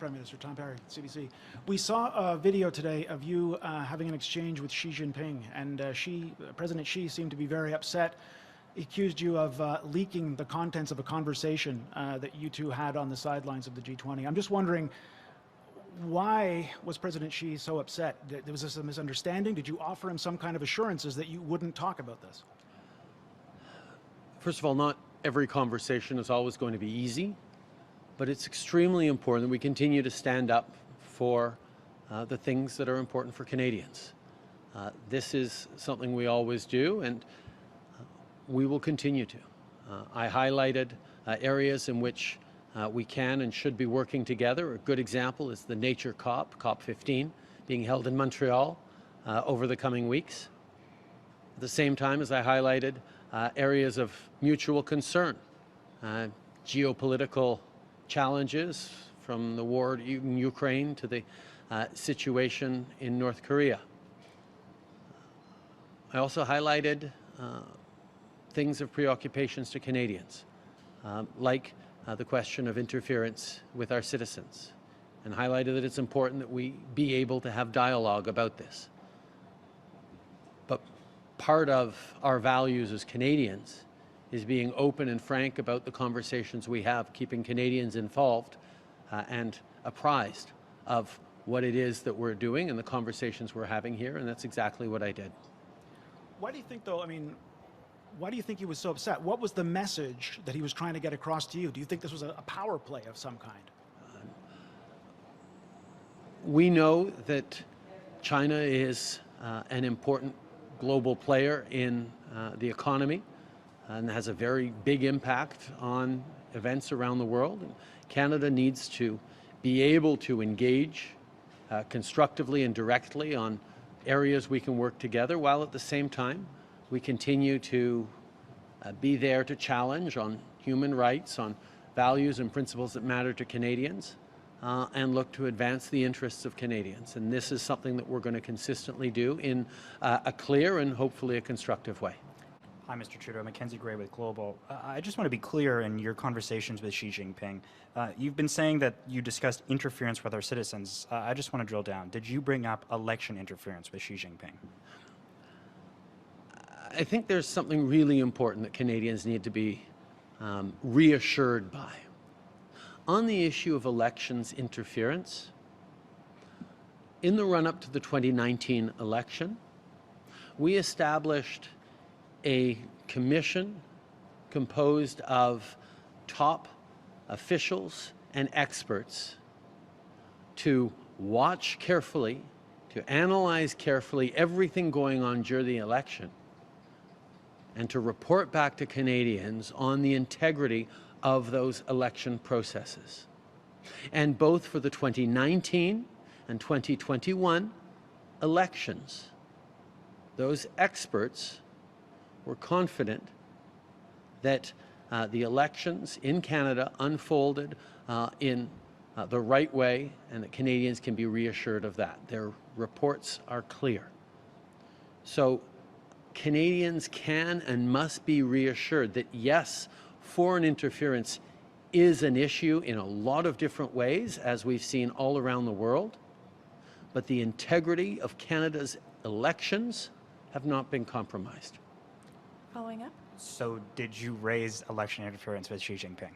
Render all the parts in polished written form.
Prime Minister. Tom Perry, CBC. We saw a video today of you having an exchange with Xi Jinping, and President Xi seemed to be very upset. He accused you of leaking the contents of a conversation that you two had on the sidelines of the G20. I'm just wondering, why was President Xi so upset? Was this a misunderstanding? Did you offer him some kind of assurances that you wouldn't talk about this? First of all, not every conversation is always going to be easy, but it's extremely important that we continue to stand up for the things that are important for Canadians. This is something we always do, and we will continue to. I highlighted areas in which we can and should be working together. A good example is the Nature COP15, being held in Montreal over the coming weeks. At the same time, as I highlighted, areas of mutual concern, geopolitical challenges from the war in Ukraine to the situation in North Korea. I also highlighted things of preoccupations to Canadians, like the question of interference with our citizens, and highlighted that it's important that we be able to have dialogue about this. But part of our values as Canadians is being open and frank about the conversations we have, keeping Canadians involved and apprised of what it is that we're doing and the conversations we're having here, and that's exactly what I did. Why do you think, though, why do you think he was so upset? What was the message that he was trying to get across to you? Do you think this was a power play of some kind? We know that China is an important global player in the economy and has a very big impact on events around the world. And Canada needs to be able to engage constructively and directly on areas we can work together, while at the same time we continue to be there to challenge on human rights, on values and principles that matter to Canadians, and look to advance the interests of Canadians. And this is something that we're going to consistently do in a clear and hopefully a constructive way. Hi, Mr. Trudeau. Mackenzie Gray with Global. I just want to be clear in your conversations with Xi Jinping. You've been saying that you discussed interference with our citizens. I just want to drill down. Did you bring up election interference with Xi Jinping? I think there's something really important that Canadians need to be reassured by. On the issue of elections interference, in the run-up to the 2019 election, we established a commission composed of top officials and experts to watch carefully, to analyze carefully everything going on during the election, and to report back to Canadians on the integrity of those election processes. And both for the 2019 and 2021 elections, those experts were confident that the elections in Canada unfolded in the right way, and that Canadians can be reassured of that. Their reports are clear. So Canadians can and must be reassured that, yes, foreign interference is an issue in a lot of different ways, as we've seen all around the world, but the integrity of Canada's elections have not been compromised. Following up. So did you raise election interference with Xi Jinping?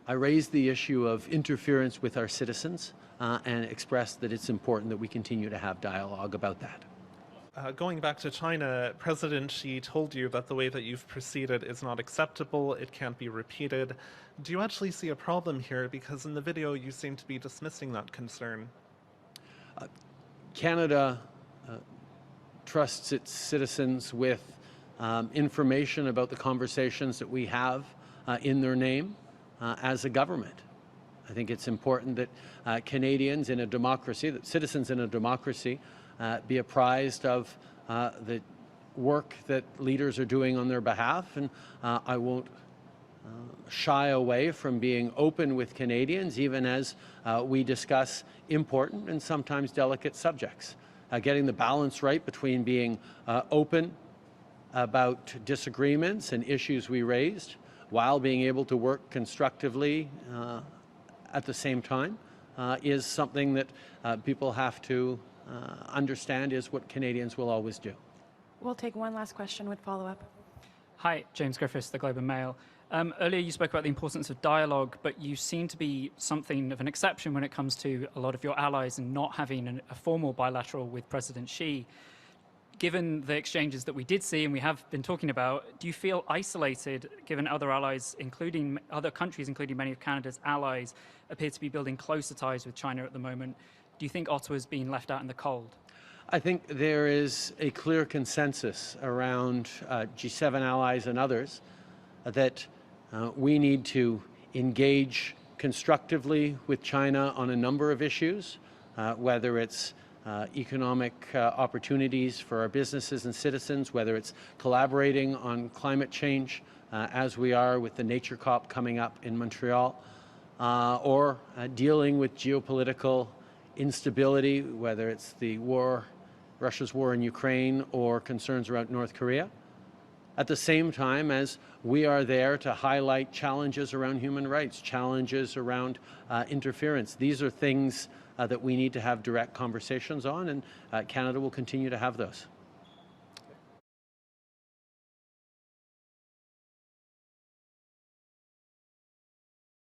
I raised the issue of interference with our citizens and expressed that it's important that we continue to have dialogue about that. Going back to China, President Xi told you that the way that you've proceeded is not acceptable, it can't be repeated. Do you actually see a problem here? Because in the video you seem to be dismissing that concern. Canada trusts its citizens with information about the conversations that we have in their name as a government. I think it's important that Canadians in a democracy, that citizens in a democracy, be apprised of the work that leaders are doing on their behalf, and I won't shy away from being open with Canadians, even as we discuss important and sometimes delicate subjects. Getting the balance right between being open about disagreements and issues we raised, while being able to work constructively at the same time, is something that people have to understand is what Canadians will always do. We'll take one last question with follow-up. Hi, James Griffiths, The Globe and Mail. Earlier you spoke about the importance of dialogue, but you seem to be something of an exception when it comes to a lot of your allies and not having a formal bilateral with President Xi. Given the exchanges that we did see and we have been talking about, do you feel isolated given other allies, including other countries, including many of Canada's allies, appear to be building closer ties with China at the moment? Do you think Ottawa's being left out in the cold? I think there is a clear consensus around G7 allies and others that we need to engage constructively with China on a number of issues, whether it's economic opportunities for our businesses and citizens, whether it's collaborating on climate change, as we are with the Nature COP coming up in Montreal, or dealing with geopolitical instability, whether it's the war, Russia's war in Ukraine, or concerns around North Korea. At the same time as we are there to highlight challenges around human rights, challenges around interference. These are things that we need to have direct conversations on, and Canada will continue to have those.